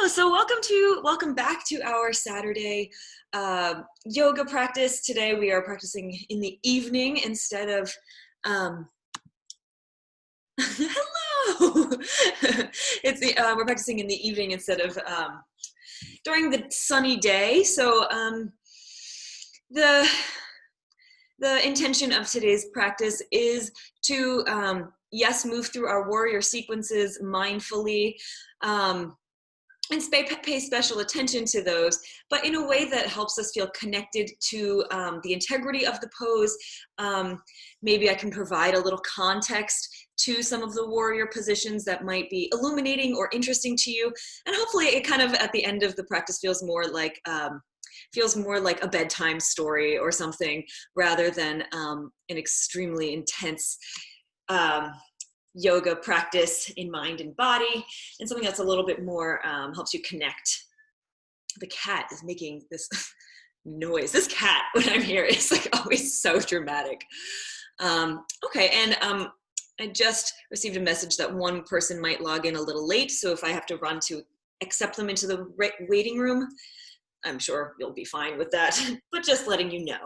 So welcome back to our Saturday yoga practice. Today we are practicing in the evening instead of hello. We're practicing in the evening instead of during the sunny day. So the intention of today's practice is to yes, move through our warrior sequences mindfully. And pay special attention to those, but in a way that helps us feel connected to the integrity of the pose. Maybe I can provide a little context to some of the warrior positions that might be illuminating or interesting to you. And hopefully it kind of at the end of the practice feels more like a bedtime story or something, rather than an extremely intense yoga practice in mind and body, and something that's a little bit more helps you connect. The cat is making this noise. This cat, when I'm here, is like always so dramatic. Okay, and I just received a message that one person might log in a little late, so if I have to run to accept them into the waiting room, I'm sure you'll be fine with that, but just letting you know.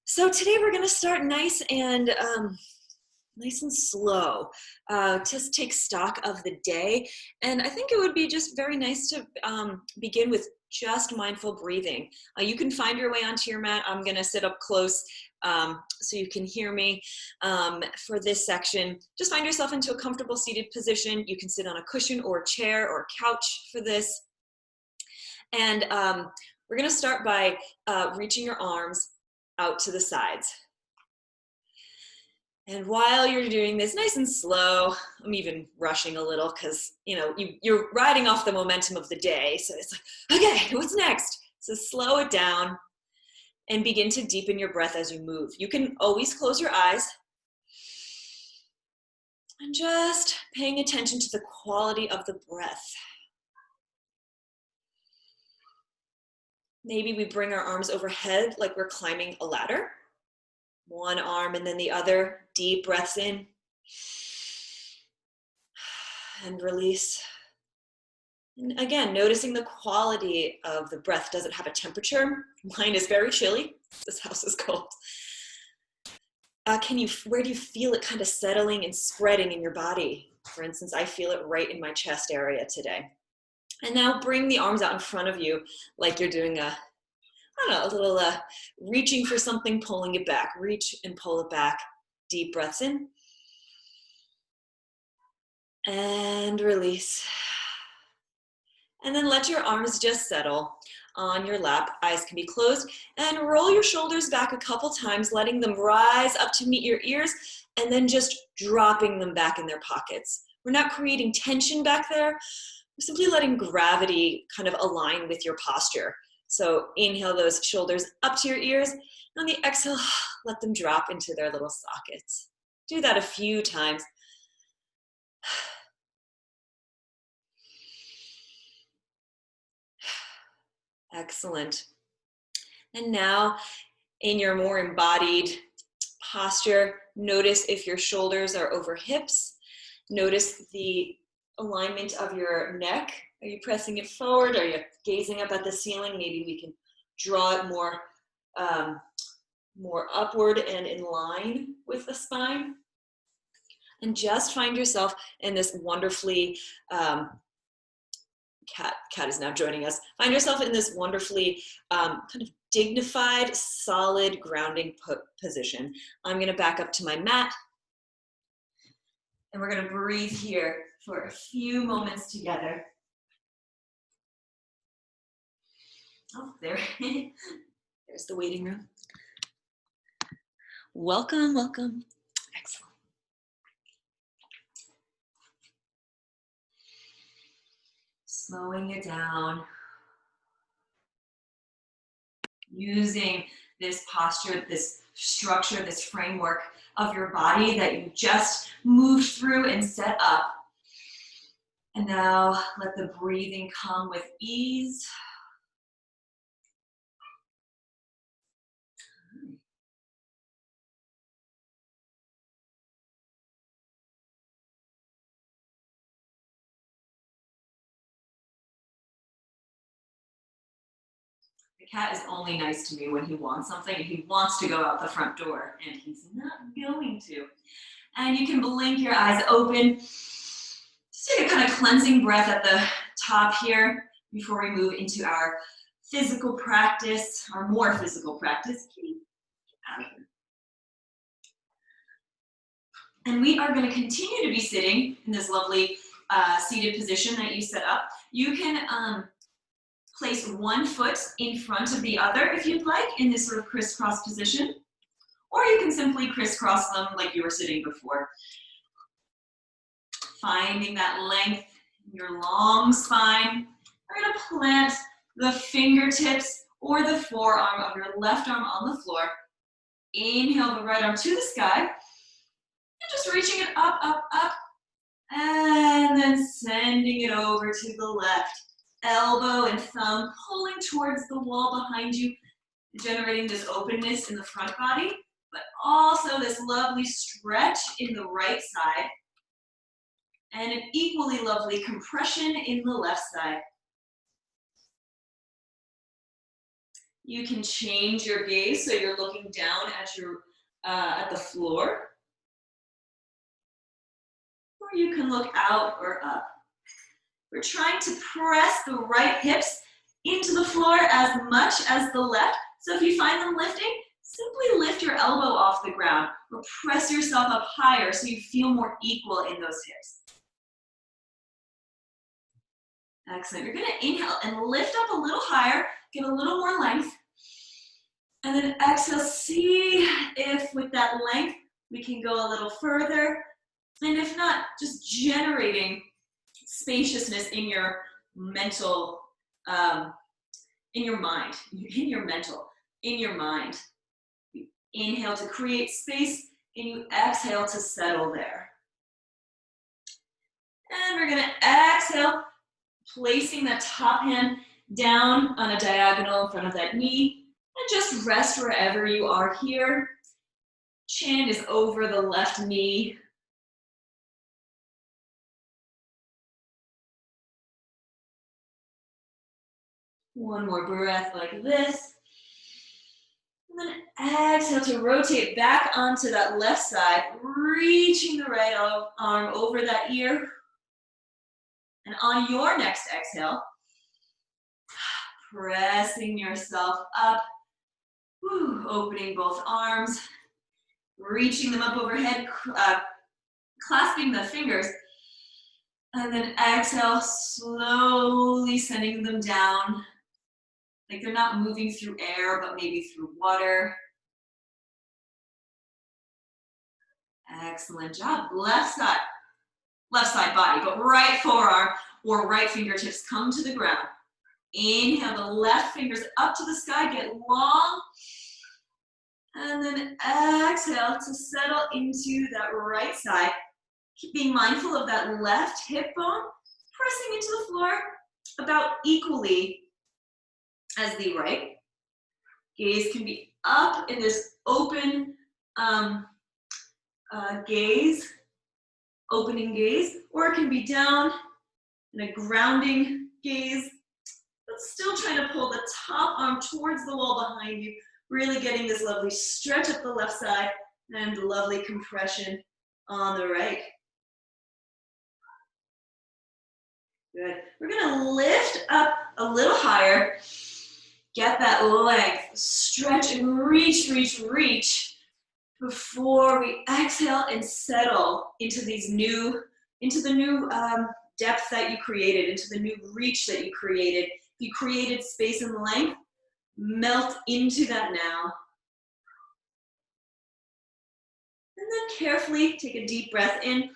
So today we're gonna start nice and slow, just take stock of the day. And I think it would be just very nice to begin with just mindful breathing. You can find your way onto your mat. I'm gonna sit up close so you can hear me for this section. Just find yourself into a comfortable seated position. You can sit on a cushion or a chair or a couch for this. And we're gonna start by reaching your arms out to the sides. And while you're doing this nice and slow, I'm even rushing a little because, you're riding off the momentum of the day. So it's like, okay, what's next? So slow it down and begin to deepen your breath as you move. You can always close your eyes and just paying attention to the quality of the breath. Maybe we bring our arms overhead like we're climbing a ladder. One arm and then the other, deep breaths in and release. And again, noticing the quality of the breath. Does it have a temperature? Mine is very chilly. This house is cold. Where do you feel it kind of settling and spreading in your body? For instance, I feel it right in my chest area today. And now bring the arms out in front of you like you're doing a little reaching for something, pulling it back. Reach and pull it back. Deep breaths in. And release. And then let your arms just settle on your lap. Eyes can be closed. And roll your shoulders back a couple times, letting them rise up to meet your ears, and then just dropping them back in their pockets. We're not creating tension back there. We're simply letting gravity kind of align with your posture. So inhale those shoulders up to your ears. And on the exhale, let them drop into their little sockets. Do that a few times. Excellent. And now in your more embodied posture, notice if your shoulders are over hips. Notice the alignment of your neck. Are you pressing it forward? Are you gazing up at the ceiling? Maybe we can draw it more upward and in line with the spine. And just find yourself in this wonderfully, cat is now joining us. Find yourself in this wonderfully kind of dignified, solid, grounding position. I'm gonna back up to my mat. And we're gonna breathe here for a few moments together. Oh, there's the waiting room. Welcome, welcome. Excellent. Slowing it down. Using this posture, this structure, this framework of your body that you just moved through and set up. And now let the breathing come with ease. The cat is only nice to me when he wants something and he wants to go out the front door, and he's not going to. And you can blink your eyes open. Just take a kind of cleansing breath at the top here before we move into our physical practice, our more physical practice. Kitty, get out of here. And we are going to continue to be sitting in this lovely seated position that you set up. You can place one foot in front of the other if you'd like in this sort of crisscross position, or you can simply crisscross them like you were sitting before. Finding that length in your long spine. We're going to plant the fingertips or the forearm of your left arm on the floor. Inhale the right arm to the sky. And just reaching it up, up, up. And then sending it over to the left. Elbow and thumb pulling towards the wall behind you, generating this openness in the front body, but also this lovely stretch in the right side. And an equally lovely compression in the left side. You can change your gaze so you're looking down at the floor. Or you can look out or up. We're trying to press the right hips into the floor as much as the left. So if you find them lifting, simply lift your elbow off the ground or press yourself up higher so you feel more equal in those hips. Excellent. You're going to inhale and lift up a little higher, get a little more length. And then exhale, see if with that length we can go a little further. And if not, just generating spaciousness in your mental, in your mind, in your mind. You inhale to create space and you exhale to settle there. And we're going to exhale, placing that top hand down on a diagonal in front of that knee, and just rest wherever you are here. Chin is over the left knee. One more breath like this. And then exhale to rotate back onto that left side, reaching the right arm over that ear. And on your next exhale, pressing yourself up, opening both arms, reaching them up overhead, clasping the fingers, and then exhale, slowly sending them down, like they're not moving through air, but maybe through water. Excellent job. Left side body, but right forearm or right fingertips come to the ground. Inhale the left fingers up to the sky, get long. And then exhale to settle into that right side. Keep being mindful of that left hip bone, pressing into the floor about equally as the right. Gaze can be up in this open gaze, opening gaze, or it can be down in a grounding gaze, but still trying to pull the top arm towards the wall behind you, really getting this lovely stretch up the left side and lovely compression on the right. Good. We're gonna lift up a little higher, get that length, stretch and reach, reach, reach before we exhale and settle into the new depth that you created, into the new reach that you created. You created space and length, melt into that now. And then carefully take a deep breath in.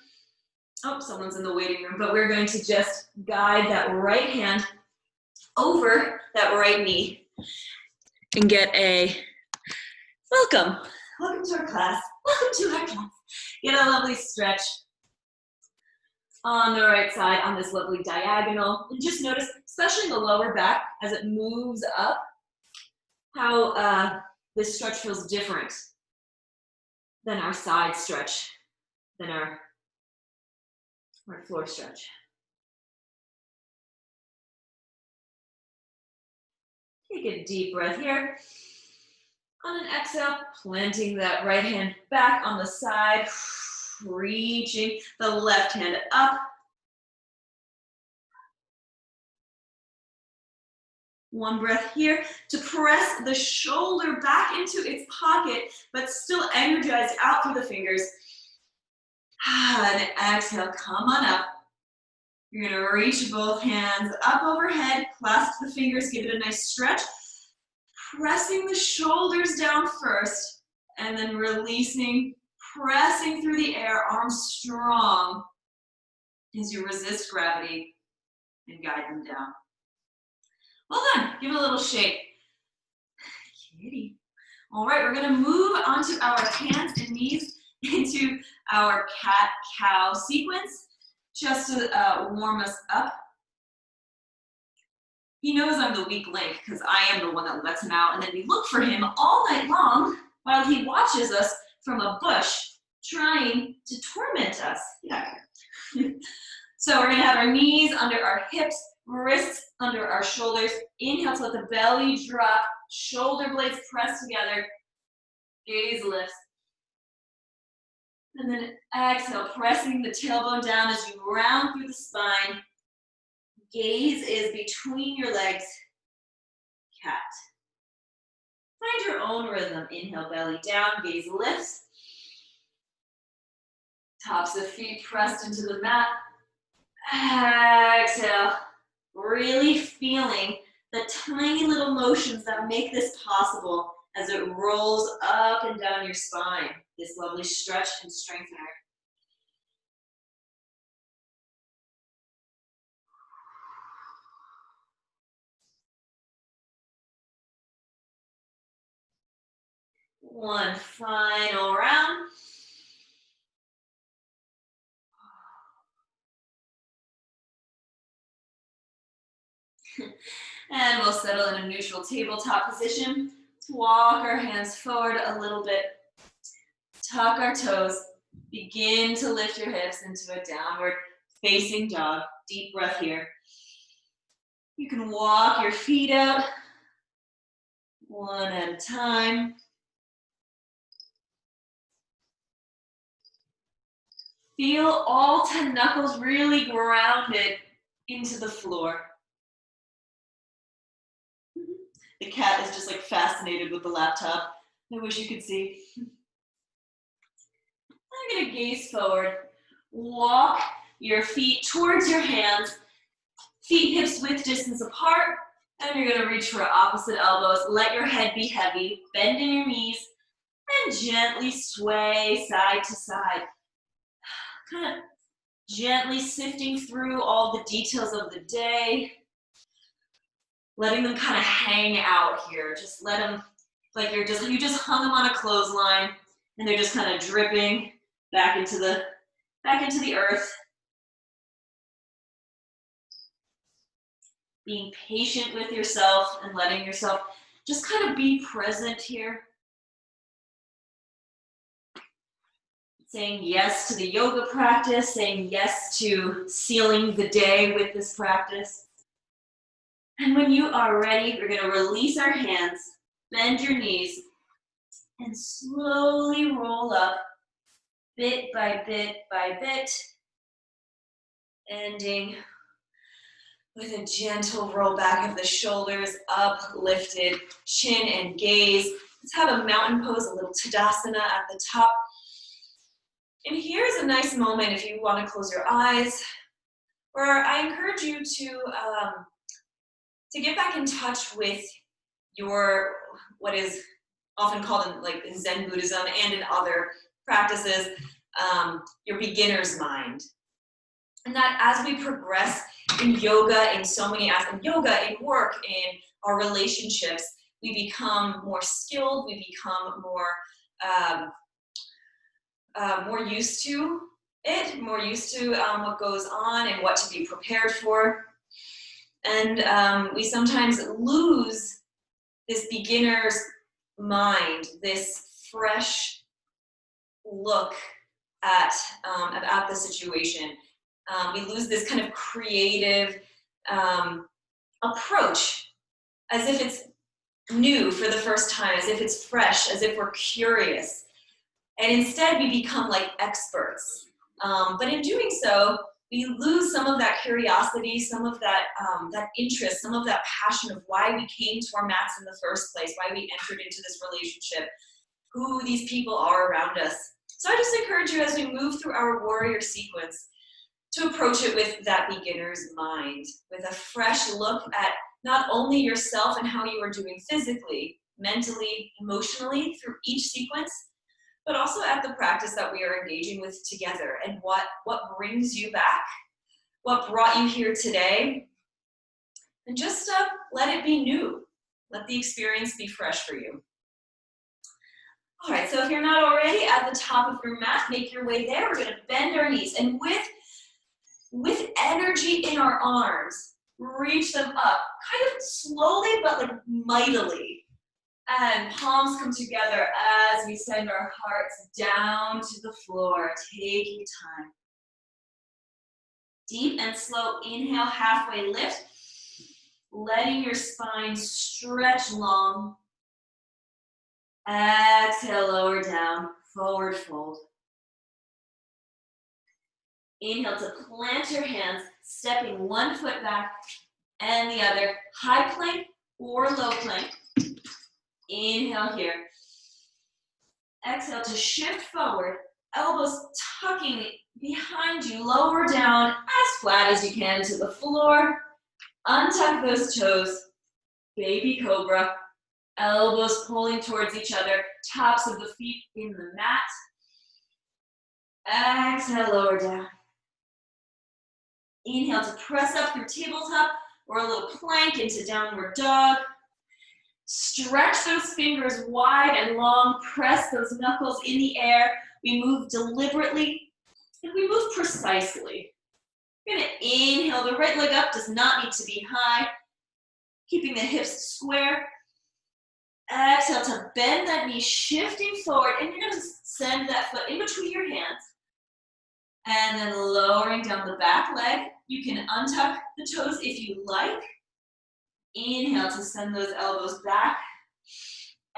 Oh, someone's in the waiting room, but we're going to just guide that right hand over that right knee and get a welcome. Welcome to our class. Welcome to our class. Get a lovely stretch on the right side on this lovely diagonal. And just notice, especially in the lower back, as it moves up, how this stretch feels different than our side stretch, than our floor stretch. Take a deep breath here. On an exhale, planting that right hand back on the side, reaching the left hand up. One breath here to press the shoulder back into its pocket, but still energized out through the fingers. And exhale, come on up. You're gonna reach both hands up overhead, clasp the fingers, give it a nice stretch. Pressing the shoulders down first, and then releasing, pressing through the air, arms strong as you resist gravity and guide them down. Well done, give it a little shake. Kitty. All right, we're gonna move onto our hands and knees into our cat-cow sequence, just to warm us up. He knows I'm the weak link because I am the one that lets him out, and then we look for him all night long while he watches us from a bush trying to torment us. Yeah. So we're gonna have our knees under our hips, wrists under our shoulders. Inhale to let the belly drop, shoulder blades press together, gaze lifts. And then exhale, pressing the tailbone down as you round through the spine. Gaze is between your legs, cat. Find your own rhythm. Inhale, belly down, gaze lifts. Tops of feet pressed into the mat. Exhale, really feeling the tiny little motions that make this possible as it rolls up and down your spine. This lovely stretch and strengthener. One final round. And we'll settle in a neutral tabletop position. Let's walk our hands forward a little bit. Tuck our toes. Begin to lift your hips into a downward facing dog. Deep breath here. You can walk your feet out one at a time. Feel all 10 knuckles really grounded into the floor. The cat is just like fascinated with the laptop. I wish you could see. I'm gonna gaze forward. Walk your feet towards your hands. Feet hips width distance apart. And you're gonna reach for opposite elbows. Let your head be heavy. Bend in your knees. And gently sway side to side. Kind of gently sifting through all the details of the day. Letting them kind of hang out here. Just let them, like you just hung them on a clothesline and they're just kind of dripping back into the earth. Being patient with yourself and letting yourself just kind of be present here. Saying yes to the yoga practice, saying yes to sealing the day with this practice. And when you are ready, we're going to release our hands, bend your knees, and slowly roll up, bit by bit by bit, ending with a gentle roll back of the shoulders, uplifted, chin and gaze. Let's have a mountain pose, a little Tadasana at the top. And here's a nice moment if you want to close your eyes, where I encourage you to get back in touch with your, what is often called in Zen Buddhism and in other practices, your beginner's mind. And that as we progress in yoga, in so many aspects, yoga, in work, in our relationships, we become more skilled, we become more used to it, more used to what goes on and what to be prepared for. And we sometimes lose this beginner's mind, this fresh look at the situation. We lose this kind of creative approach, as if it's new for the first time, as if it's fresh, as if we're curious. And instead we become like experts. But in doing so, we lose some of that curiosity, some of that, that interest, some of that passion of why we came to our mats in the first place, why we entered into this relationship, who these people are around us. So I just encourage you as we move through our warrior sequence to approach it with that beginner's mind, with a fresh look at not only yourself and how you are doing physically, mentally, emotionally through each sequence, but also at the practice that we are engaging with together and what brings you back, what brought you here today, and just let it be new. Let the experience be fresh for you. All right, so if you're not already at the top of your mat, make your way there. We're gonna bend our knees, and with energy in our arms, reach them up, kind of slowly, but like mightily. And palms come together as we send our hearts down to the floor. Take your time. Deep and slow inhale, halfway lift, letting your spine stretch long. Exhale, lower down, forward fold. Inhale to plant your hands, stepping one foot back and the other. High plank or low plank. Inhale here. Exhale to shift forward, elbows tucking behind you, lower down as flat as you can to the floor. Untuck those toes, baby cobra. Elbows pulling towards each other, tops of the feet in the mat. Exhale, lower down. Inhale to press up through tabletop or a little plank into downward dog. Stretch those fingers wide and long, press those knuckles in the air. We move deliberately and we move precisely. We're gonna inhale, the right leg up does not need to be high, keeping the hips square. Exhale to bend that knee, shifting forward, and you're gonna send that foot in between your hands. And then lowering down the back leg. You can untuck the toes if you like. Inhale to send those elbows back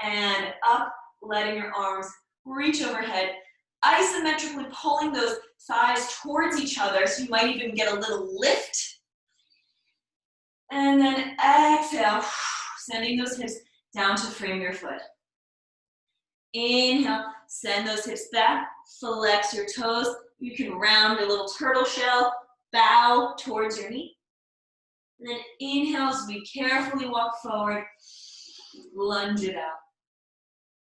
and up, letting your arms reach overhead, isometrically pulling those thighs towards each other, so you might even get a little lift. And then exhale, sending those hips down to frame your foot. Inhale, send those hips back, flex your toes. You can round a little turtle shell, bow towards your knee. And then inhale as we carefully walk forward, lunge it out.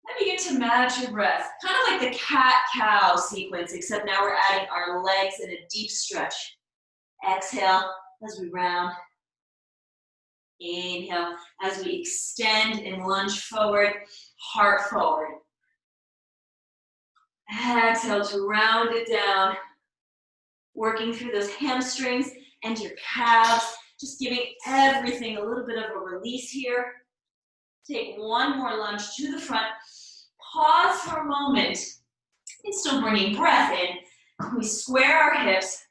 Then begin to match your breath, kind of like the cat-cow sequence, except now we're adding our legs in a deep stretch. Exhale as we round. Inhale as we extend and lunge forward, heart forward. Exhale to round it down, working through those hamstrings and your calves, just giving everything a little bit of a release here. Take one more lunge to the front. Pause for a moment. And still bringing breath in. We square our hips,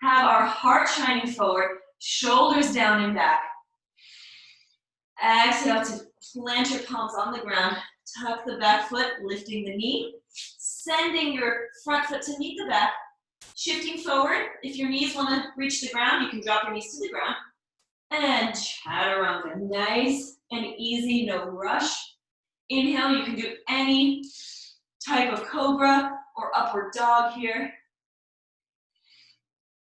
have our heart shining forward, shoulders down and back. Exhale to plant your palms on the ground. Tuck the back foot, lifting the knee. Sending your front foot to meet the back. Shifting forward. If your knees want to reach the ground, you can drop your knees to the ground. And chaturanga. Nice and easy, no rush. Inhale, you can do any type of cobra or upward dog here.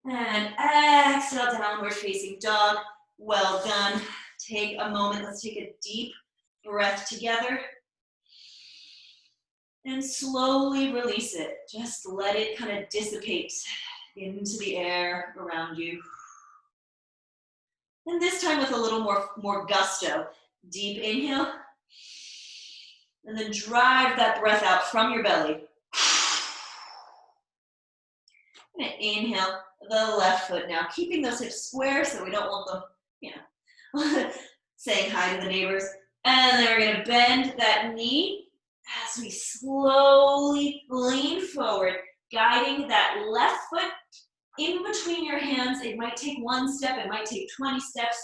And exhale, downward facing dog. Well done. Take a moment. Let's take a deep breath together. And slowly release it. Just let it kind of dissipate into the air around you. And this time with a little more gusto. Deep inhale. And then drive that breath out from your belly. And inhale the left foot now. Keeping those hips square so we don't want them, saying hi to the neighbors. And then we're going to bend that knee as we slowly lean forward, guiding that left foot in between your hands. It might take one step, it might take 20 steps.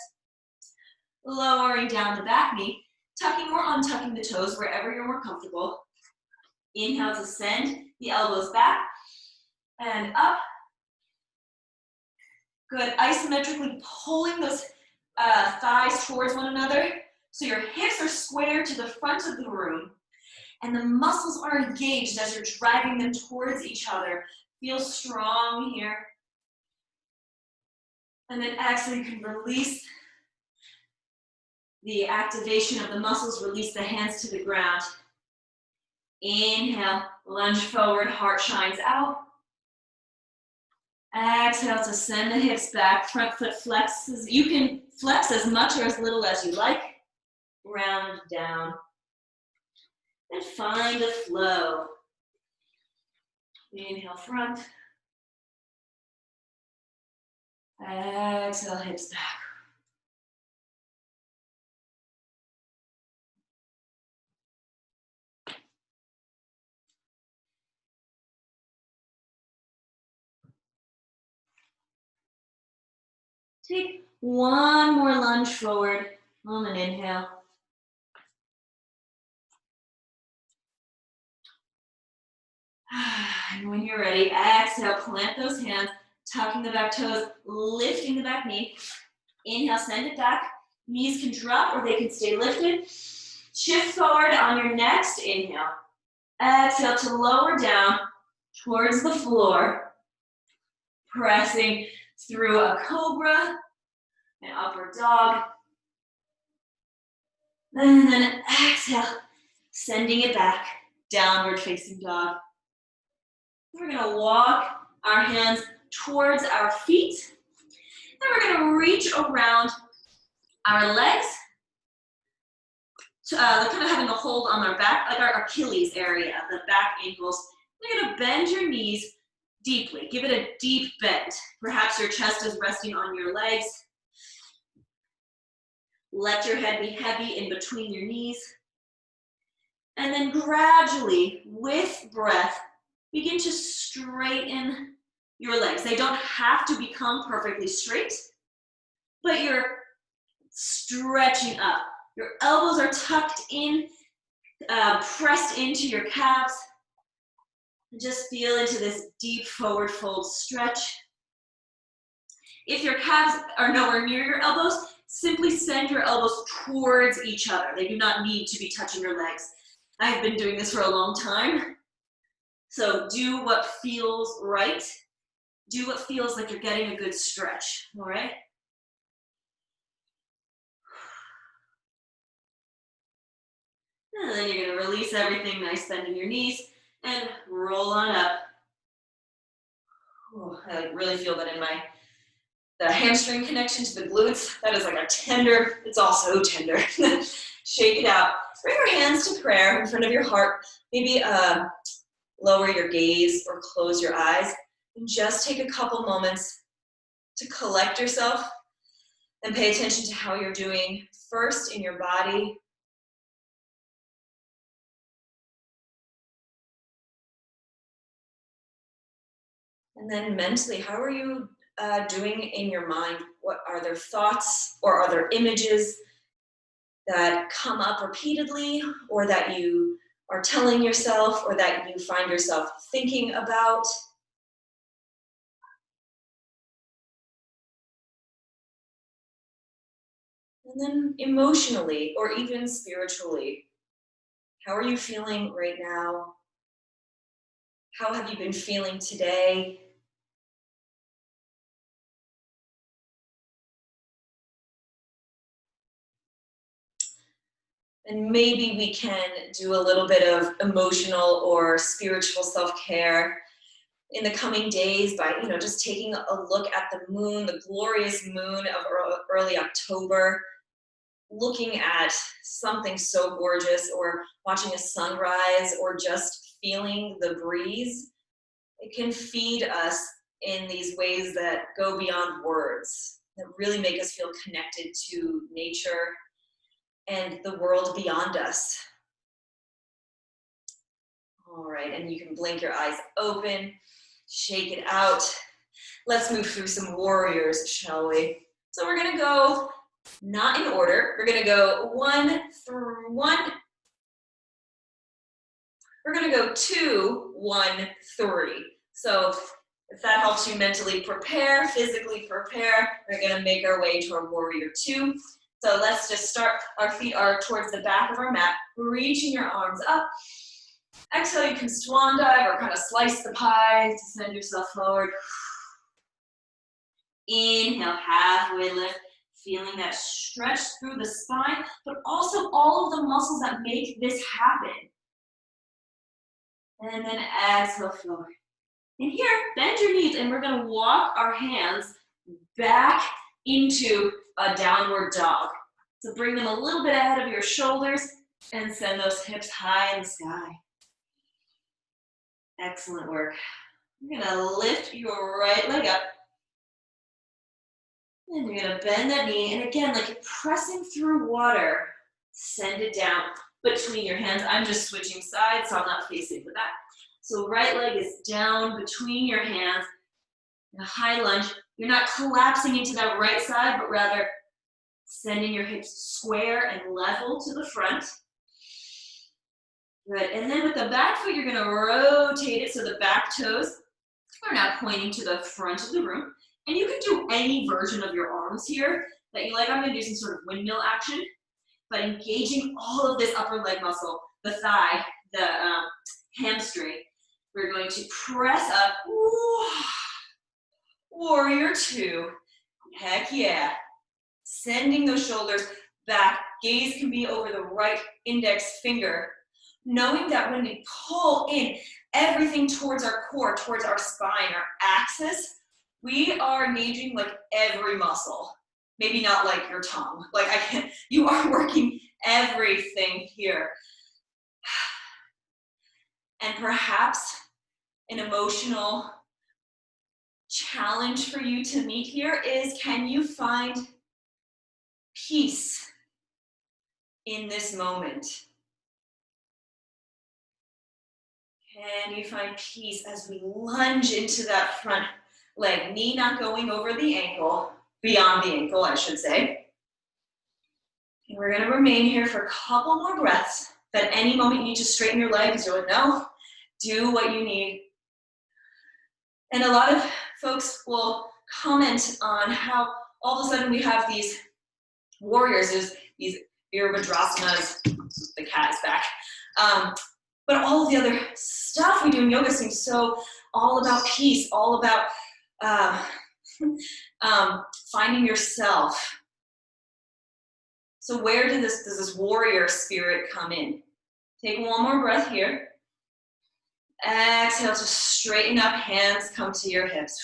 Lowering down the back knee, tucking or untucking the toes wherever you're more comfortable. Inhale to send the elbows back and up. Good, isometrically pulling those thighs towards one another so your hips are square to the front of the room and the muscles are engaged as you're driving them towards each other. Feel strong here. And then exhale, you can release the activation of the muscles, release the hands to the ground. Inhale, lunge forward, heart shines out. Exhale to send the hips back, front foot flexes. You can flex as much or as little as you like. Round down. And find a flow. Inhale, front. Exhale, hips back. Take one more lunge forward on an inhale. And when you're ready, exhale, plant those hands, tucking the back toes, lifting the back knee. Inhale, send it back. Knees can drop or they can stay lifted. Shift forward on your next inhale. Exhale to lower down towards the floor. Pressing through a cobra, an upward dog. And then exhale, sending it back, downward facing dog. We're gonna walk our hands towards our feet. Then we're gonna reach around our legs, kind of having a hold on our back, like our Achilles area, the back ankles. You're gonna bend your knees deeply. Give it a deep bend. Perhaps your chest is resting on your legs. Let your head be heavy in between your knees. And then gradually, with breath, begin to straighten your legs. They don't have to become perfectly straight, but you're stretching up. Your elbows are tucked in, pressed into your calves. And just feel into this deep forward fold stretch. If your calves are nowhere near your elbows, simply send your elbows towards each other. They do not need to be touching your legs. I've been doing this for a long time. So do what feels right. Do what feels like you're getting a good stretch, all right? And then you're gonna release everything, nice bend in your knees, and roll on up. Oh, I really feel that in the hamstring connection to the glutes. That is like a tender, it's all so tender. Shake it out. Bring your hands to prayer in front of your heart. Maybe lower your gaze or close your eyes. And just take a couple moments to collect yourself and pay attention to how you're doing first in your body. And then mentally, how are you doing in your mind? What are there thoughts or are there images that come up repeatedly or that you are telling yourself or that you find yourself thinking about? And then emotionally or even spiritually, how are you feeling right now? How have you been feeling today? And maybe we can do a little bit of emotional or spiritual self-care in the coming days by, just taking a look at the moon, the glorious moon of early October, looking at something so gorgeous or watching a sunrise or just feeling the breeze. It can feed us in these ways that go beyond words, that really make us feel connected to nature and the world beyond us. All right, and you can blink your eyes open, shake it out. Let's move through some warriors, shall we? So we're gonna go not in order. We're gonna go 1 through 1. We're gonna go 2, 1, 3. So if that helps you mentally prepare, physically prepare, we're gonna make our way toward warrior 2. So let's just start. Our feet are towards the back of our mat, reaching your arms up. Exhale, you can swan dive or kind of slice the pie to send yourself forward. Inhale, halfway lift, feeling that stretch through the spine, but also all of the muscles that make this happen. And then exhale, forward. And here, bend your knees, and we're gonna walk our hands back into a downward dog. So bring them a little bit ahead of your shoulders and send those hips high in the sky. Excellent work. You're gonna lift your right leg up. And you're gonna bend that knee, and again, like you're pressing through water, send it down between your hands. I'm just switching sides, so I'm not facing the back. So right leg is down between your hands, in a high lunge. You're not collapsing into that right side, but rather sending your hips square and level to the front. Good, and then with the back foot, you're gonna rotate it so the back toes are now pointing to the front of the room. And you can do any version of your arms here that you like. I'm gonna do some sort of windmill action, but engaging all of this upper leg muscle, the thigh, the hamstring. We're going to press up, warrior 2, heck yeah. Sending those shoulders back, gaze can be over the right index finger, knowing that when we pull in everything towards our core, towards our spine, our axis, we are engaging like every muscle. Maybe not like your tongue, you are working everything here. And perhaps an emotional challenge for you to meet here is, can you find peace in this moment? Can you find peace as we lunge into that front leg, knee not going over the ankle, beyond the ankle, I should say. And we're gonna remain here for a couple more breaths. If at any moment you need to straighten your legs, you'll know, do what you need. And a lot of folks will comment on how all of a sudden we have these warriors, there's these Virabhadrasanas, the cat is back. But all of the other stuff we do in yoga seems so all about peace, all about finding yourself. So where does this warrior spirit come in? Take one more breath here. Exhale to straighten up, hands come to your hips.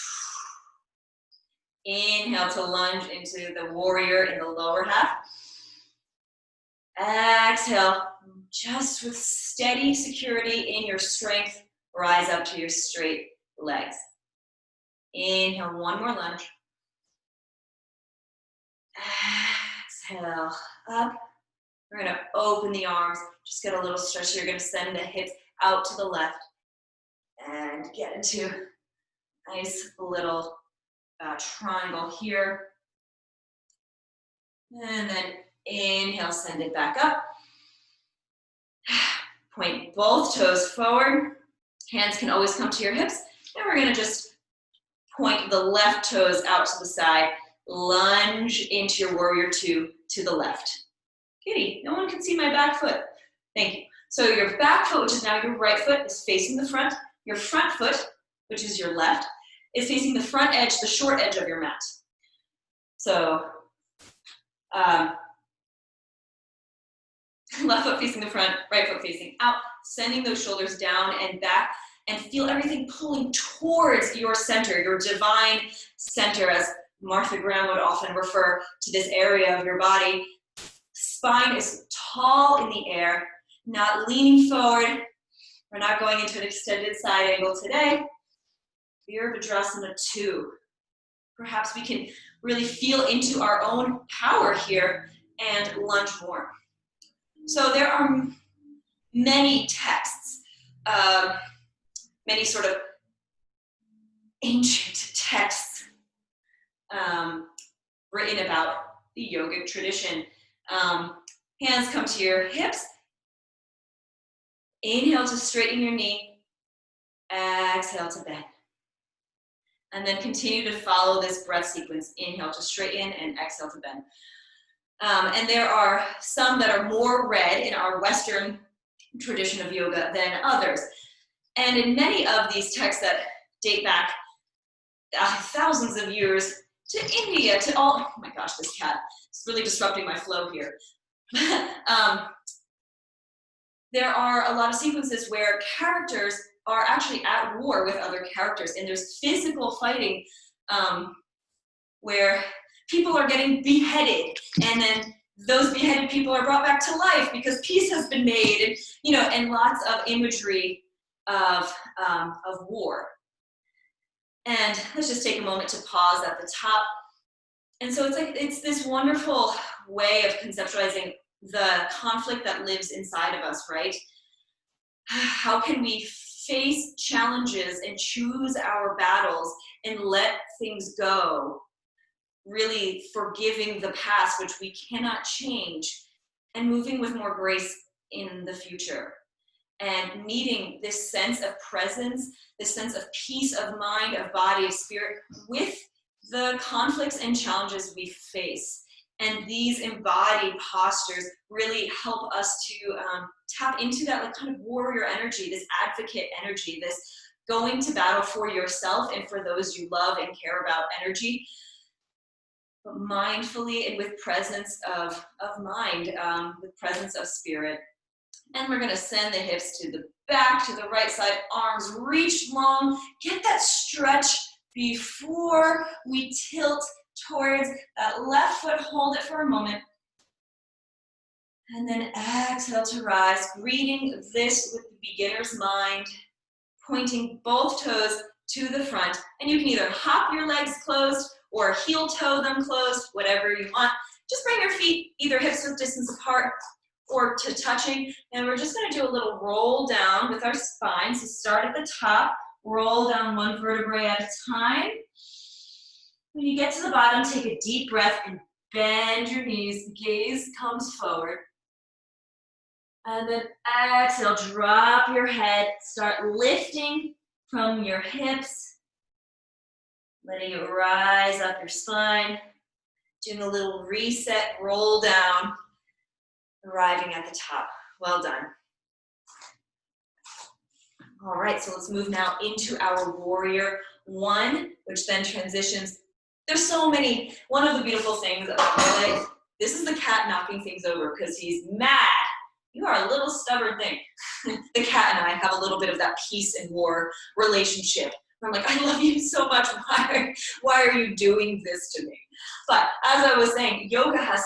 Inhale to lunge into the warrior in the lower half. Exhale, just with steady security in your strength, rise up to your straight legs. Inhale, one more lunge. Exhale, up. We're gonna open the arms, just get a little stretch here. You're gonna send the hips out to the left and get into a nice little triangle here. And then inhale, send it back up. Point both toes forward. Hands can always come to your hips. And we're gonna just point the left toes out to the side. Lunge into your warrior 2 to the left. Kitty, no one can see my back foot. Thank you. So your back foot, which is now your right foot, is facing the front. Your front foot, which is your left, is facing the front edge, the short edge of your mat. So left foot facing the front, right foot facing out, sending those shoulders down and back, and feel everything pulling towards your center, your divine center, as Martha Graham would often refer to this area of your body. Spine is tall in the air, not leaning forward. We're not going into an extended side angle today. Virabhadrasana 2. Perhaps we can really feel into our own power here and lunge more. So there are many texts, many sort of ancient texts written about the yogic tradition. Hands come to your hips. Inhale to straighten your knee. Exhale to bend. And then continue to follow this breath sequence. Inhale to straighten and exhale to bend. And there are some that are more read in our Western tradition of yoga than others. And in many of these texts that date back thousands of years to India, to all, oh my gosh, this cat is really disrupting my flow here. There are a lot of sequences where characters are actually at war with other characters, and there's physical fighting where people are getting beheaded, and then those beheaded people are brought back to life because peace has been made, and and lots of imagery of war. And let's just take a moment to pause at the top. And so it's this wonderful way of conceptualizing the conflict that lives inside of us, right? How can we face challenges and choose our battles and let things go, really forgiving the past, which we cannot change, and moving with more grace in the future, and meeting this sense of presence, this sense of peace of mind, of body, of spirit, with the conflicts and challenges we face. And these embodied postures really help us to tap into that kind of warrior energy, this advocate energy, this going to battle for yourself and for those you love and care about energy, but mindfully and with presence of mind, with presence of spirit. And we're gonna send the hips to the back, to the right side, arms reach long, get that stretch before we tilt towards that left foot. Hold it for a moment. And then exhale to rise, greeting this with the beginner's mind, pointing both toes to the front. And you can either hop your legs closed or heel toe them closed, whatever you want. Just bring your feet either hips width distance apart or to touching. And we're just gonna do a little roll down with our spine. So start at the top, roll down one vertebrae at a time. When you get to the bottom, take a deep breath and bend your knees, gaze comes forward. And then exhale, drop your head, start lifting from your hips, letting it rise up your spine, doing a little reset, roll down, arriving at the top. Well done. All right, so let's move now into our warrior one, which then transitions. There's so many. One of the beautiful things about my life, this is the cat knocking things over because he's mad. You are a little stubborn thing. The cat and I have a little bit of that peace and war relationship. I'm like, I love you so much. Why are you doing this to me? But as I was saying, yoga has,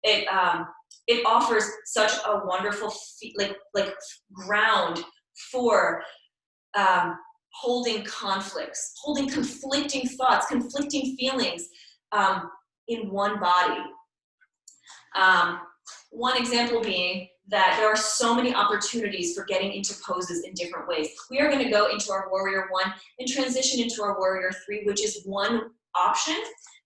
it offers such a wonderful like ground for holding conflicts, holding conflicting thoughts, conflicting feelings in one body. One example being that there are so many opportunities for getting into poses in different ways. We are going to go into our warrior one and transition into our warrior three, which is one option,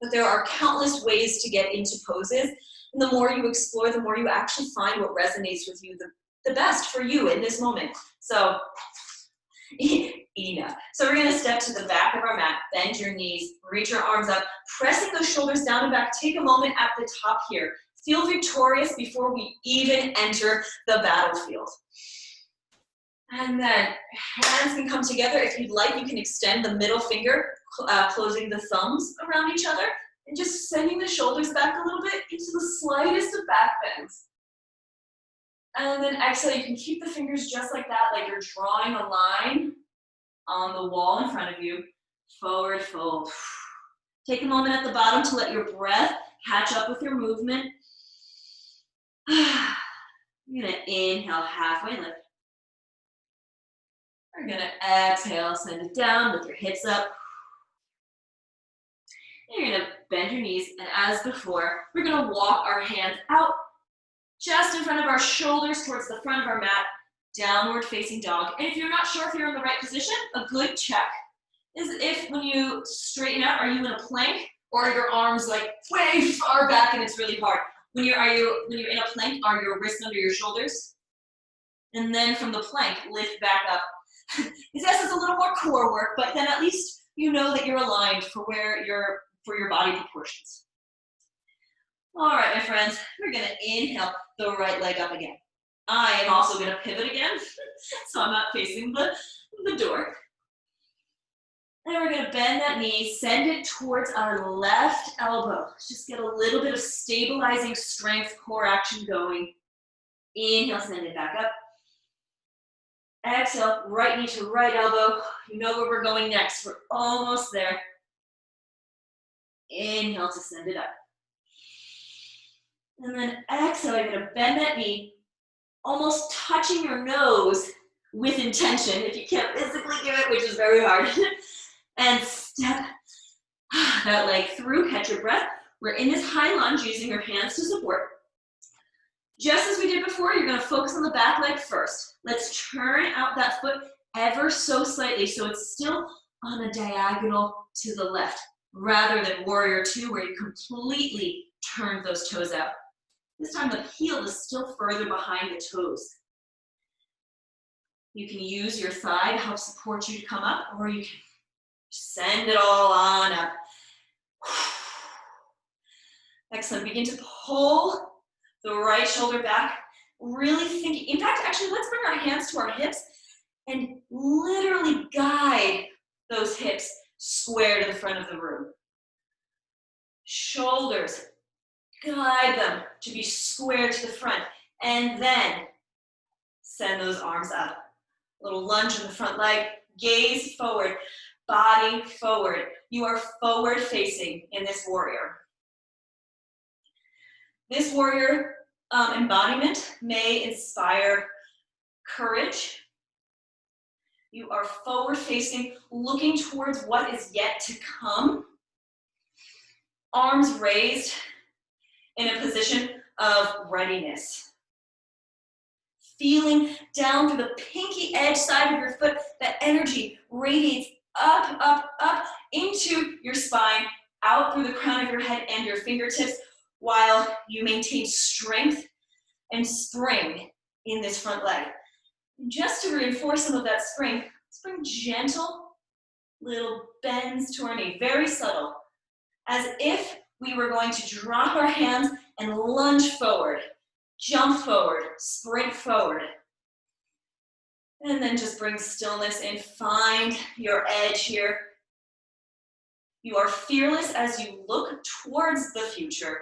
but there are countless ways to get into poses. And the more you explore, the more you actually find what resonates with you the best for you in this moment. So, enough. So we're going to step to the back of our mat, bend your knees, reach your arms up, pressing those shoulders down and back. Take a moment at the top here. Feel victorious before we even enter the battlefield. And then hands can come together. If you'd like, you can extend the middle finger, closing the thumbs around each other, and just sending the shoulders back a little bit into the slightest of back bends. And then exhale, you can keep the fingers just like that, like you're drawing a line on the wall in front of you. Forward fold. Take a moment at the bottom to let your breath catch up with your movement. You're gonna inhale, halfway lift. We're gonna exhale, send it down with your hips up. And you're gonna bend your knees, and as before, we're gonna walk our hands out just in front of our shoulders towards the front of our mat, downward facing dog. And if you're not sure if you're in the right position, a good check is if when you straighten out, are you in a plank or your arms like way far back and it's really hard. When you're in a plank, are your wrists under your shoulders? And then from the plank, lift back up. This is a little more core work, but then at least you know that you're aligned for your body proportions. All right, my friends, we're gonna inhale the right leg up again. I am also gonna pivot again, so I'm not facing the door. And we're gonna bend that knee, send it towards our left elbow. Just get a little bit of stabilizing strength, core action going. Inhale, send it back up. Exhale, right knee to right elbow. You know where we're going next. We're almost there. Inhale to send it up. And then exhale, you're gonna bend that knee, almost touching your nose with intention, if you can't physically do it, which is very hard. And step that leg through, catch your breath. We're in this high lunge using your hands to support. Just as we did before, you're gonna focus on the back leg first. Let's turn out that foot ever so slightly so it's still on a diagonal to the left, rather than warrior two where you completely turn those toes out. This time the heel is still further behind the toes. You can use your thigh to help support you to come up, or you can send it all on up. Excellent. Begin to pull the right shoulder back. Really thinking. In fact, actually, let's bring our hands to our hips and literally guide those hips square to the front of the room. Shoulders, guide them to be square to the front. And then send those arms up. Little lunge in the front leg. Gaze forward. Body forward. You are forward facing in this warrior. This warrior embodiment may inspire courage. You are forward facing, looking towards what is yet to come. Arms raised in a position of readiness. Feeling down through the pinky edge side of your foot, that energy radiates up, up, up into your spine, out through the crown of your head and your fingertips, while you maintain strength and spring in this front leg. And just to reinforce some of that spring, let's bring gentle little bends to our knee, very subtle, as if we were going to drop our hands and lunge forward, jump forward, sprint forward. And then just bring stillness and find your edge here. You are fearless as you look towards the future.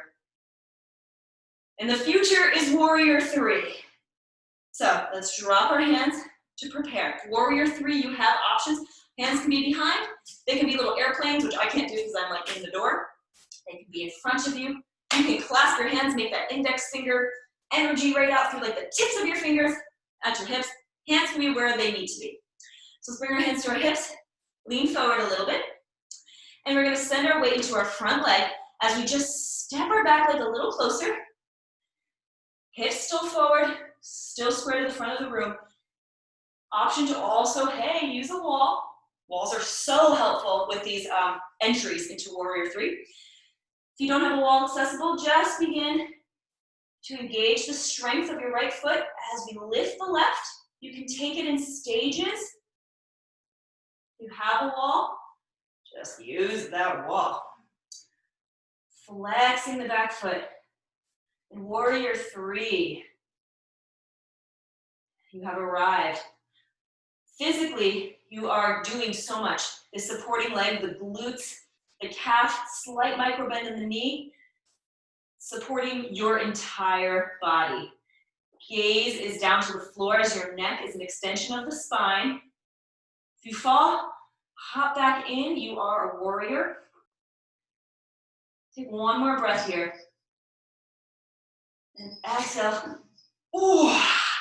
And the future is warrior three. So let's drop our hands to prepare. Warrior three, you have options. Hands can be behind. They can be little airplanes, which I can't do because I'm like in the door. They can be in front of you. You can clasp your hands, make that index finger energy right out through like the tips of your fingers at your hips. Hands can be where they need to be. So let's bring our hands to our hips, lean forward a little bit, and we're gonna send our weight into our front leg as we just step our back leg a little closer. Hips still forward, still square to the front of the room. Option to also, hey, use a wall. Walls are so helpful with these entries into warrior three. If you don't have a wall accessible, just begin to engage the strength of your right foot as we lift the left. You can take it in stages. If you have a wall, just use that wall. Flexing the back foot. In warrior three, you have arrived. Physically, you are doing so much. The supporting leg, the glutes, the calf, slight micro bend in the knee, supporting your entire body. Gaze is down to the floor as your neck is an extension of the spine. If you fall, hop back in. You are a warrior. Take one more breath here. And exhale. Ooh,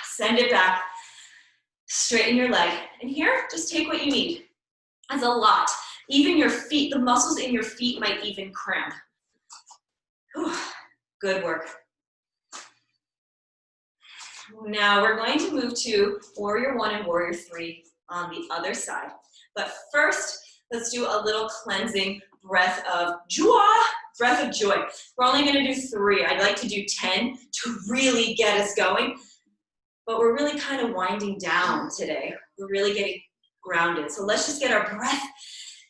send it back. Straighten your leg. And here, just take what you need. That's a lot. Even your feet, the muscles in your feet might even cramp. Whew, good work. Now we're going to move to warrior one and warrior three on the other side. But first, let's do a little cleansing breath of joy. Breath of joy. We're only going to do 3. I'd like to do 10 to really get us going. But we're really kind of winding down today. We're really getting grounded. So let's just get our breath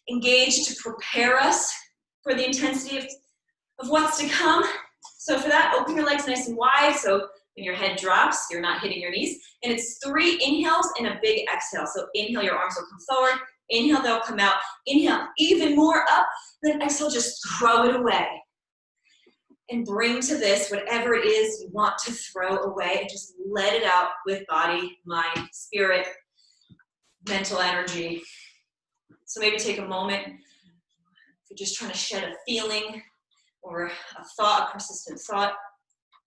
engaged to prepare us for the intensity of what's to come. So for that, open your legs nice and wide. So when your head drops, you're not hitting your knees. And it's 3 inhales and a big exhale. So inhale, your arms will come forward. Inhale, they'll come out. Inhale, even more up. Then exhale, just throw it away. And bring to this whatever it is you want to throw away and just let it out with body, mind, spirit, mental energy. So maybe take a moment. If you're just trying to shed a feeling or a thought, a persistent thought,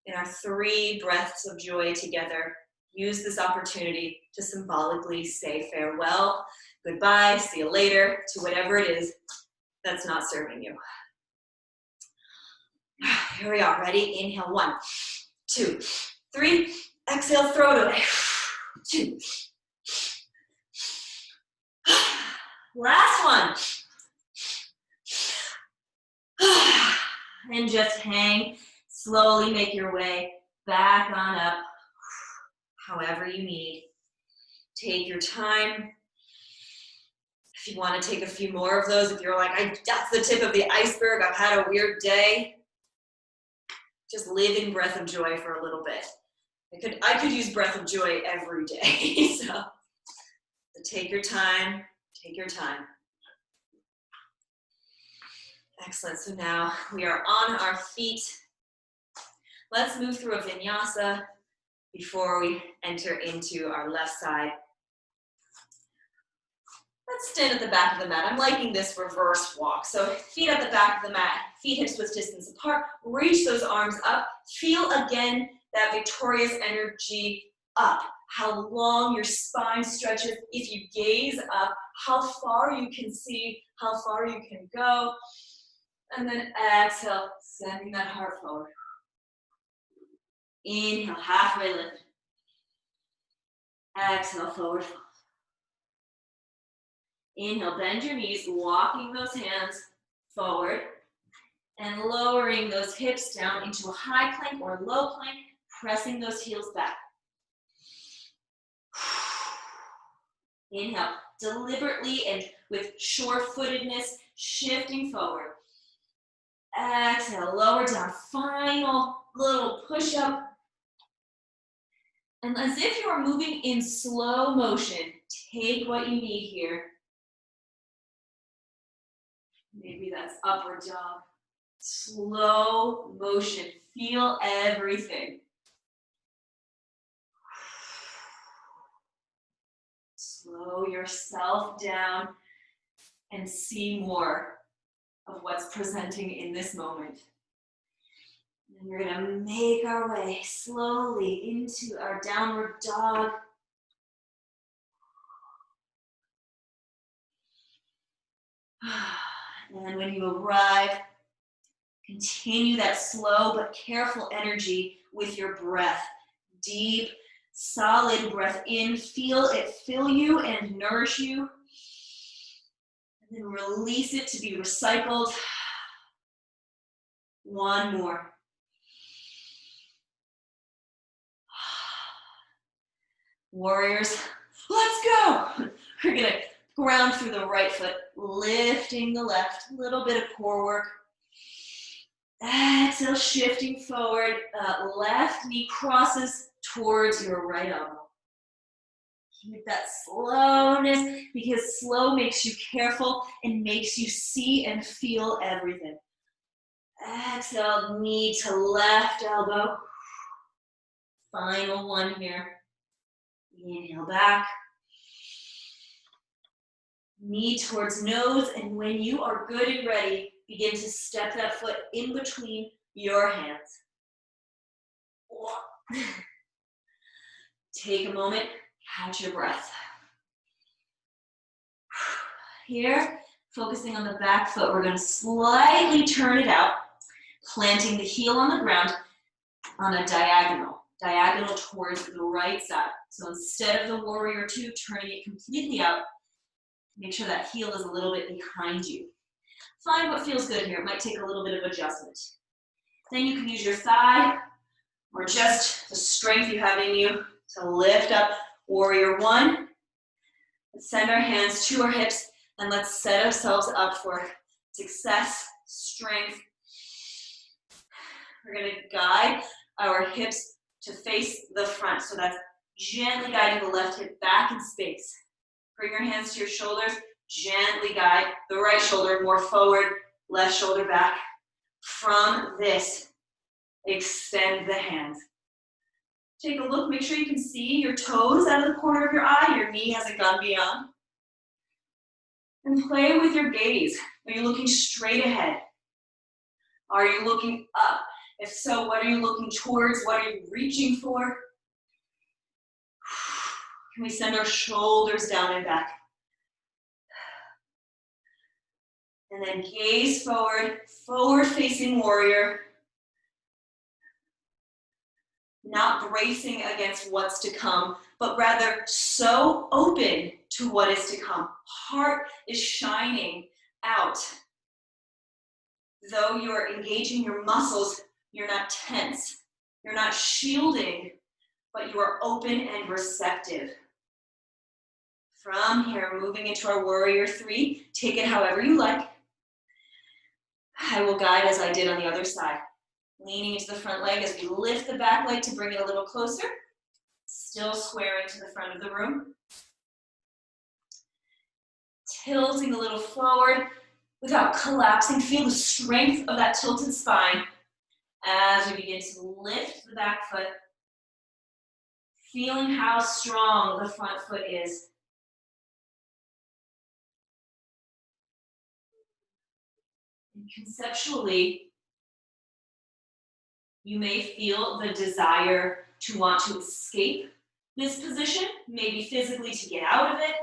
in our 3 breaths of joy together, use this opportunity to symbolically say farewell, goodbye, see you later, to whatever it is that's not serving you. Here we are, ready? Inhale, 1, 2, 3. Exhale, throw it away. 2. Last one. And just hang. Slowly make your way back on up, however you need. Take your time. If you want to take a few more of those, if you're like, that's the tip of the iceberg, I've had a weird day, just live in breath of joy for a little bit. I could use breath of joy every day. So take your time, take your time. Excellent, so now we are on our feet. Let's move through a vinyasa before we enter into our left side. Let's stand at the back of the mat. I'm liking this reverse walk. So feet at the back of the mat, feet hips width distance apart. Reach those arms up. Feel again that victorious energy up. How long your spine stretches. If you gaze up, how far you can see, how far you can go. And then exhale, sending that heart forward. Inhale, halfway lift. Exhale, forward fold. Inhale, bend your knees, walking those hands forward and lowering those hips down into a high plank or low plank, pressing those heels back. Inhale, deliberately and with sure-footedness, shifting forward. Exhale, lower down, final little push-up. And as if you are moving in slow motion, take what you need here. Maybe that's upward dog. Slow motion, feel everything. Slow yourself down and see more of what's presenting in this moment. And we're gonna make our way slowly into our downward dog. And when you arrive, continue that slow but careful energy with your breath. Deep, solid breath in. Feel it fill you and nourish you. And then release it to be recycled. One more. Warriors, let's go. We're gonna ground through the right foot, lifting the left, a little bit of core work. Exhale, shifting forward, left knee crosses towards your right elbow. Keep that slowness, because slow makes you careful and makes you see and feel everything. Exhale, knee to left elbow. Final one here. Inhale back. Knee towards nose, and when you are good and ready, begin to step that foot in between your hands. Take a moment, catch your breath. Here, focusing on the back foot, we're going to slightly turn it out, planting the heel on the ground on a diagonal towards the right side. So instead of the warrior 2, turning it completely out, make sure that heel is a little bit behind you. Find what feels good here. It might take a little bit of adjustment. Then you can use your thigh or just the strength you have in you to lift up warrior one. Let's send our hands to our hips and let's set ourselves up for success, strength. We're going to guide our hips to face the front. So that's gently guiding the left hip back in space. Bring your hands to your shoulders. Gently guide the right shoulder more forward, left shoulder back. From this, extend the hands. Take a look, make sure you can see your toes out of the corner of your eye. Your knee hasn't gone beyond. And play with your gaze. Are you looking straight ahead? Are you looking up? If so, what are you looking towards? What are you reaching for? Can we send our shoulders down and back? And then gaze forward, forward-facing warrior. Not bracing against what's to come, but rather so open to what is to come. Heart is shining out. Though you're engaging your muscles, you're not tense. You're not shielding, but you are open and receptive. From here, moving into our warrior three, take it however you like. I will guide as I did on the other side. Leaning into the front leg as we lift the back leg to bring it a little closer. Still squaring to the front of the room. Tilting a little forward without collapsing. Feel the strength of that tilted spine as we begin to lift the back foot. Feeling how strong the front foot is. And conceptually, you may feel the desire to want to escape this position, maybe physically to get out of it,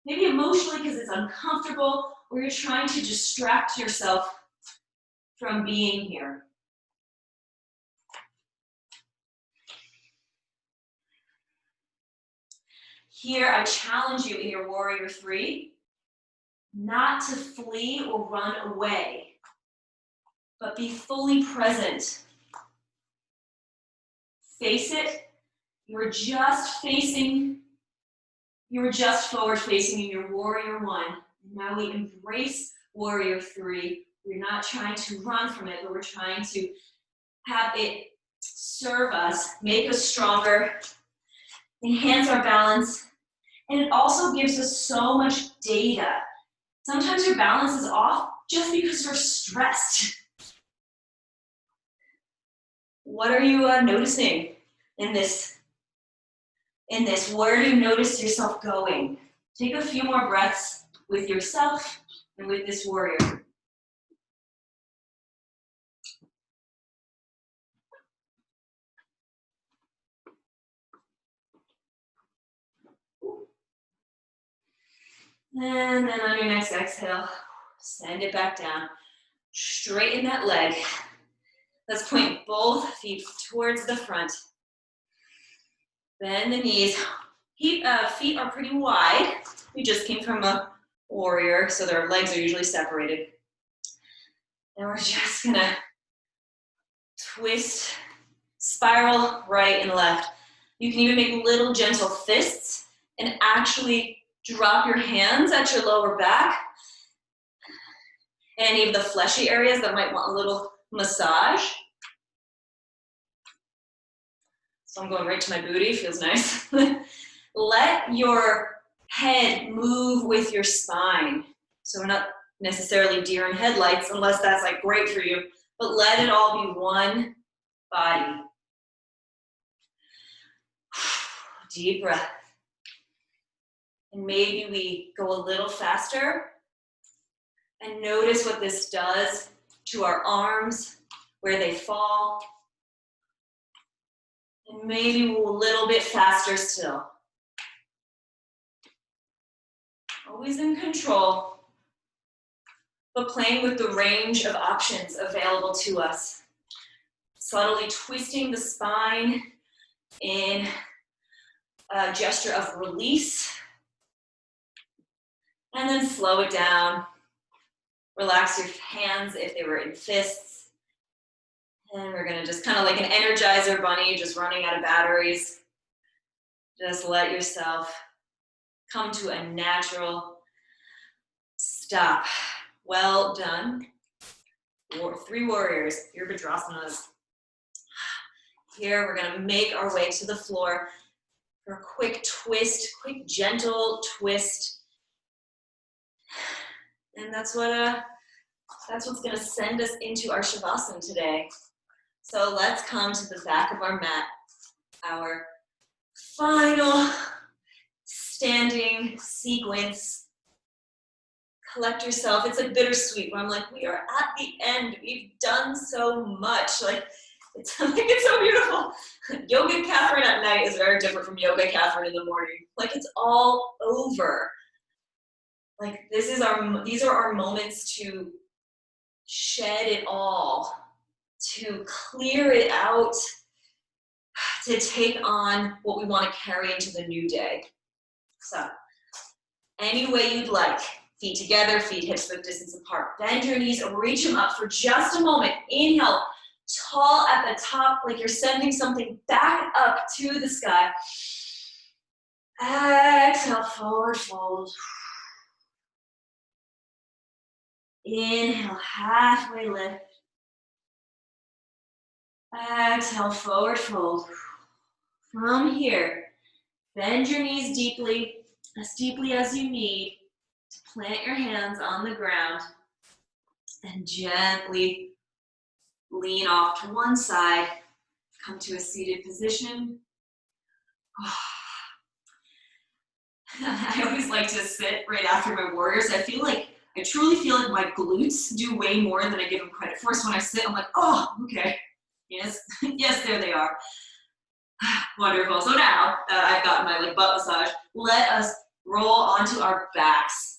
maybe emotionally because it's uncomfortable, or you're trying to distract yourself from being here. Here, I challenge you in your warrior three, not to flee or run away, but be fully present. Face it. You were just forward facing in your warrior one. Now we embrace warrior three. We're not trying to run from it, but we're trying to have it serve us, make us stronger, enhance our balance, and it also gives us so much data. Sometimes your balance is off just because you're stressed. What are you noticing in this? Where do you notice yourself going? Take a few more breaths with yourself and with this warrior. And then on your next exhale, send it back down. Straighten that leg. Let's point both feet towards the front. Bend the knees. Feet are pretty wide. We just came from a warrior, so their legs are usually separated. And we're just gonna twist, spiral right and left. You can even make little gentle fists and actually drop your hands at your lower back. Any of the fleshy areas that might want a little massage. So I'm going right to my booty, feels nice. Let your head move with your spine. So we're not necessarily deer in headlights unless that's like great for you, but let it all be one body. Deep breath. And maybe we go a little faster and notice what this does to our arms, where they fall. And maybe a little bit faster still. Always in control, but playing with the range of options available to us. Subtly twisting the spine in a gesture of release, and then slow it down. Relax your hands if they were in fists. And we're gonna just kind of like an Energizer bunny, just running out of batteries. Just let yourself come to a natural stop. Well done. 3 warriors, your Virabhadrasanas. Here we're gonna make our way to the floor for a quick twist, quick gentle twist. And that's what's gonna send us into our Shavasana today. So let's come to the back of our mat, our final standing sequence. Collect yourself. It's like bittersweet where I'm like, we are at the end. We've done so much. Like, it's so beautiful. Yoga Catherine at night is very different from Yoga Catherine in the morning. Like, it's all over. Like, these are our moments to shed it all, to clear it out, to take on what we want to carry into the new day. So, any way you'd like. Feet together, feet hips width distance apart. Bend your knees, reach them up for just a moment. Inhale, tall at the top, like you're sending something back up to the sky. Exhale, forward fold. Inhale, halfway lift. Exhale, forward fold. From here, bend your knees deeply, as deeply as you need. Plant your hands on the ground and gently lean off to one side. Come to a seated position. I always like to sit right after my warriors. I truly feel like my glutes do way more than I give them credit for. So when I sit, I'm like, oh, okay. Yes, yes, there they are. Wonderful. So now that I've gotten my butt massage, let us roll onto our backs.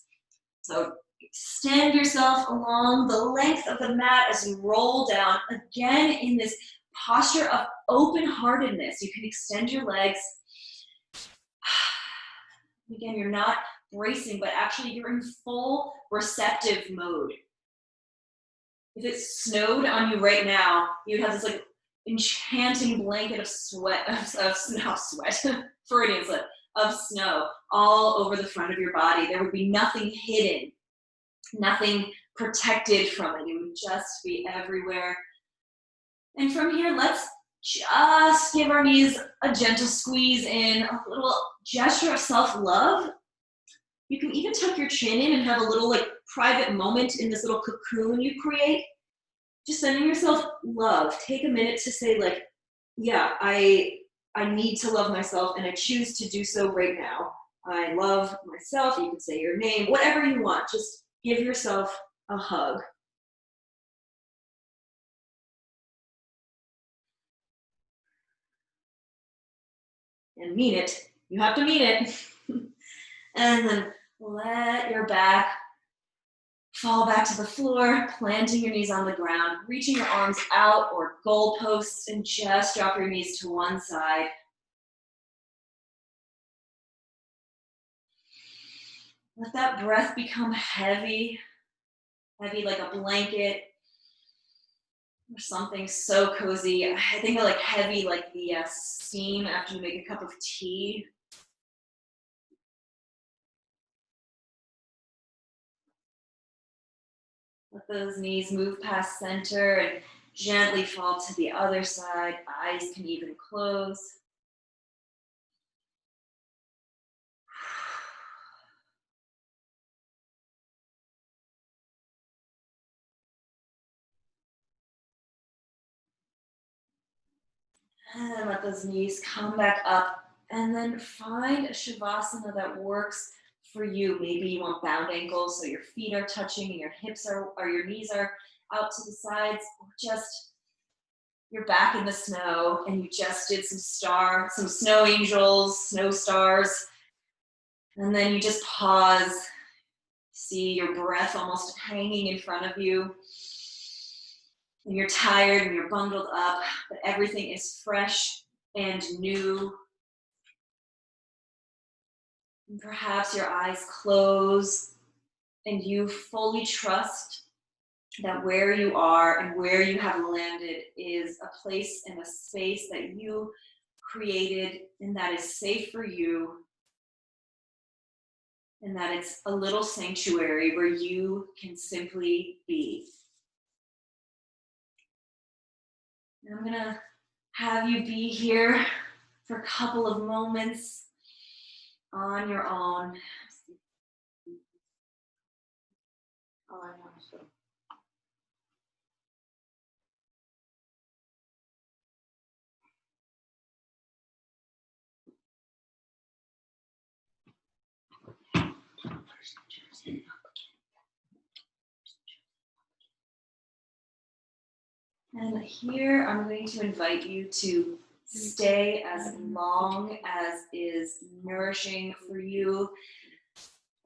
So extend yourself along the length of the mat as you roll down, again in this posture of open-heartedness. You can extend your legs. Again, you're not bracing, but actually you're in full receptive mode. If it snowed on you right now, you'd have this enchanting blanket of sweat, Freudian slip, of snow all over the front of your body. There would be nothing hidden, nothing protected from it. It would just be everywhere. And from here, let's just give our knees a gentle squeeze in, a little gesture of self-love. You can even tuck your chin in and have a little private moment in this little cocoon you create. Just sending yourself love. Take a minute to say yeah, I need to love myself and I choose to do so right now. I love myself. You can say your name, whatever you want. Just give yourself a hug. And mean it. You have to mean it. And then let your back fall back to the floor, planting your knees on the ground, reaching your arms out or goalposts, and just drop your knees to one side. Let that breath become heavy, heavy like a blanket or something so cozy. I think I heavy like the steam after you make a cup of tea. Let those knees move past center and gently fall to the other side. Eyes can even close. And let those knees come back up. And then find a Shavasana that works for you. Maybe you want bound ankles so your feet are touching and your hips or your knees are out to the sides, or just you're back in the snow and you just did some snow angels, snow stars. And then you just pause, see your breath almost hanging in front of you. And you're tired and you're bundled up, but everything is fresh and new. And perhaps your eyes close and you fully trust that where you are and where you have landed is a place and a space that you created and that is safe for you, and that it's a little sanctuary where you can simply be. And I'm gonna have you be here for a couple of moments on your own. And here I'm going to invite you to stay as long as is nourishing for you,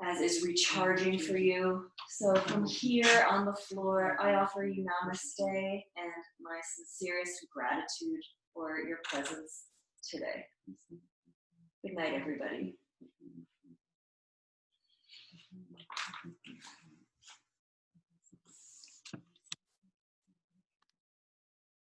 as is recharging for you. So from here on the floor, I offer you namaste and my sincerest gratitude for your presence today. Good night, everybody.